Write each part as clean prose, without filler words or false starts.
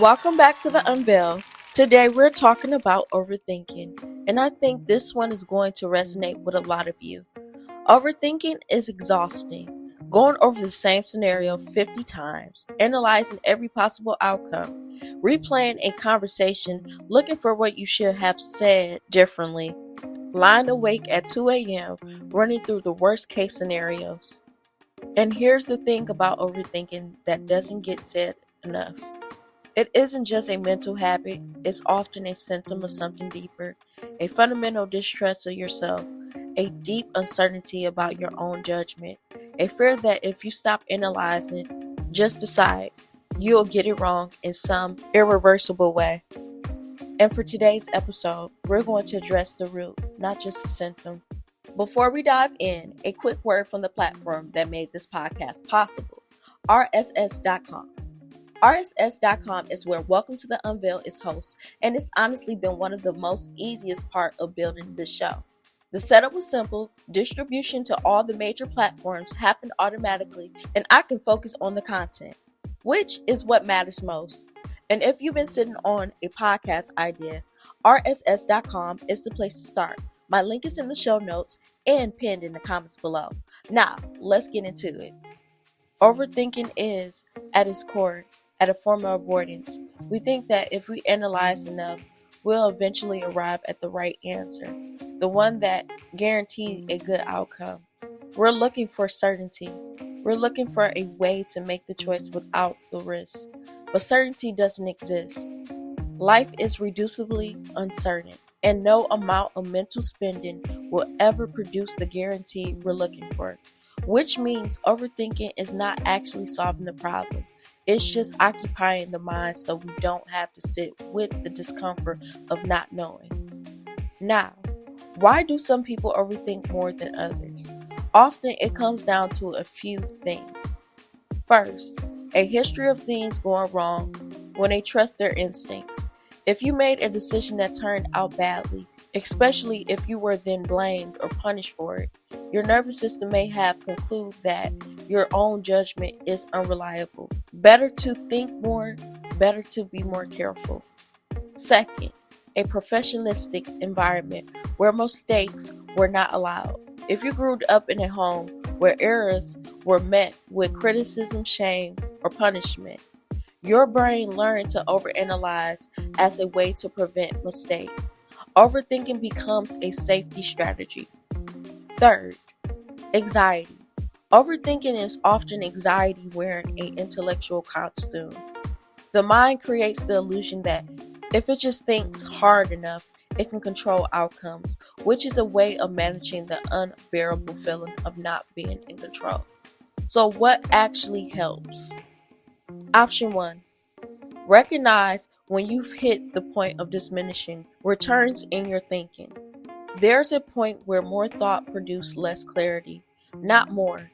Welcome back to the Unveil. Today we're talking about overthinking, and I think this one is going to resonate with a lot of you. Overthinking is exhausting. Going over the same scenario 50 times, analyzing every possible outcome, replaying a conversation, looking for what you should have said differently, lying awake at 2 a.m., running through the worst case scenarios. And here's the thing about overthinking that doesn't get said enough. It isn't just a mental habit, it's often a symptom of something deeper, a fundamental distrust of yourself, a deep uncertainty about your own judgment, a fear that if you stop analyzing, just decide, you'll get it wrong in some irreversible way. And for today's episode, we're going to address the root, not just the symptom. Before we dive in, a quick word from the platform that made this podcast possible, RSS.com. RSS.com is where Welcome to the Unveil is host, and it's honestly been one of the most easiest part of building this show. The setup was simple, distribution to all the major platforms happened automatically, and I can focus on the content, which is what matters most. And if you've been sitting on a podcast idea, RSS.com is the place to start. My link is in the show notes and pinned in the comments below. Now, let's get into it. Overthinking is, at its core, a form of avoidance. We think that if we analyze enough, we'll eventually arrive at the right answer, the one that guarantees a good outcome. We're looking for certainty. We're looking for a way to make the choice without the risk. But certainty doesn't exist. Life is reducibly uncertain, and no amount of mental spending will ever produce the guarantee we're looking for, which means overthinking is not actually solving the problem. It's just occupying the mind so we don't have to sit with the discomfort of not knowing. Now, why do some people overthink more than others? Often it comes down to a few things. First, a history of things going wrong when they trust their instincts. If you made a decision that turned out badly, especially if you were then blamed or punished for it, your nervous system may have concluded that your own judgment is unreliable. Better to think more, better to be more careful. Second, a professionalistic environment where mistakes were not allowed. If you grew up in a home where errors were met with criticism, shame, or punishment, your brain learned to overanalyze as a way to prevent mistakes. Overthinking becomes a safety strategy. Third, anxiety. Overthinking is often anxiety wearing an intellectual costume. The mind creates the illusion that if it just thinks hard enough, it can control outcomes, which is a way of managing the unbearable feeling of not being in control. So what actually helps? Option 1. Recognize when you've hit the point of diminishing returns in your thinking. There's a point where more thought produces less clarity, not more.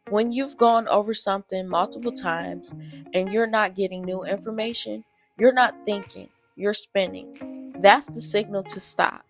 When you've gone over something multiple times and you're not getting new information, you're not thinking, you're spinning. That's the signal to stop.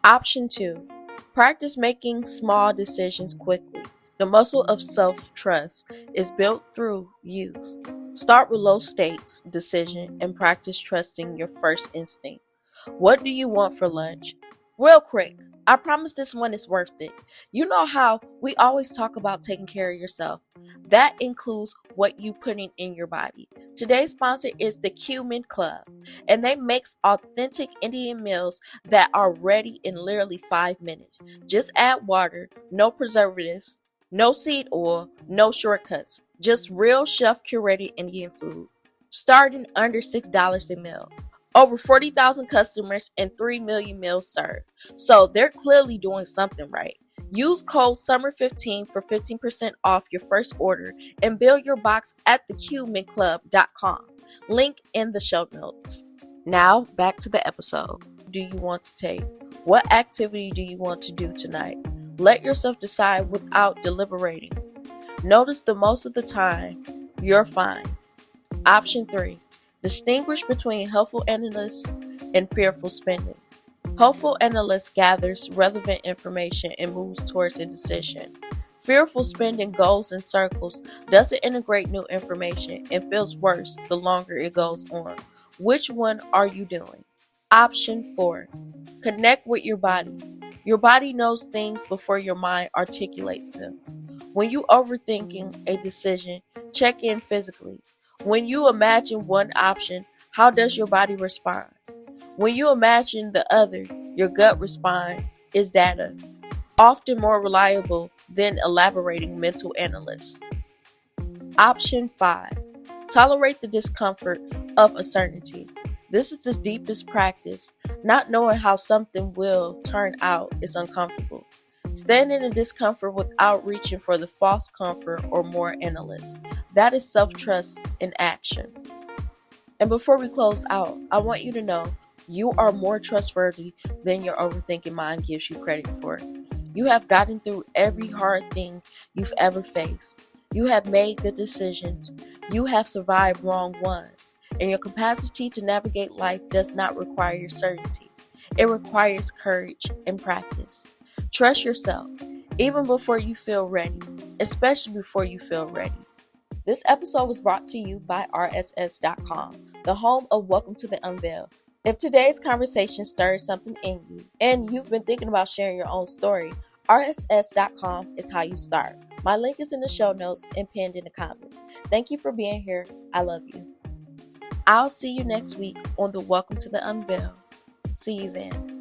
Option 2. Practice making small decisions quickly. The muscle of self-trust is built through use. Start with low stakes decision and practice trusting your first instinct. What do you want for lunch? Real quick, I promise this one is worth it. You know how we always talk about taking care of yourself. That includes what you putting in your body. Today's sponsor is the Cumin Club, and they make authentic Indian meals that are ready in literally 5 minutes. Just add water, no preservatives, no seed oil, no shortcuts. Just real chef-curated Indian food. Starting under $6 a meal. Over 40,000 customers and 3 million meals served. So they're clearly doing something right. Use code SUMMER15 for 15% off your first order and build your box at thecuminclub.com. Link in the show notes. Now back to the episode. Do you want to take? What activity do you want to do tonight? Let yourself decide without deliberating. Notice that most of the time, you're fine. Option 3. Distinguish between helpful analysis and fearful spending. Helpful analyst gathers relevant information and moves towards a decision. Fearful spending goes in circles, doesn't integrate new information, and feels worse the longer it goes on. Which one are you doing? Option 4. Connect with your body. Your body knows things before your mind articulates them. When you overthinking a decision, check in physically. When you imagine one option, how does your body respond? When you imagine the other, your gut response is data, often more reliable than elaborating mental analysts. Option 5. Tolerate the discomfort of uncertainty. This is the deepest practice. Not knowing how something will turn out is uncomfortable. Stand in the discomfort without reaching for the false comfort or more analysts. That is self-trust in action. And before we close out, I want you to know you are more trustworthy than your overthinking mind gives you credit for. You have gotten through every hard thing you've ever faced. You have made good decisions. You have survived wrong ones. And your capacity to navigate life does not require certainty. It requires courage and practice. Trust yourself, even before you feel ready, especially before you feel ready. This episode was brought to you by RSS.com, the home of Welcome to the Unveiled. If today's conversation stirs something in you and you've been thinking about sharing your own story, RSS.com is how you start. My link is in the show notes and pinned in the comments. Thank you for being here. I love you. I'll see you next week on the Welcome to the Unveiled. See you then.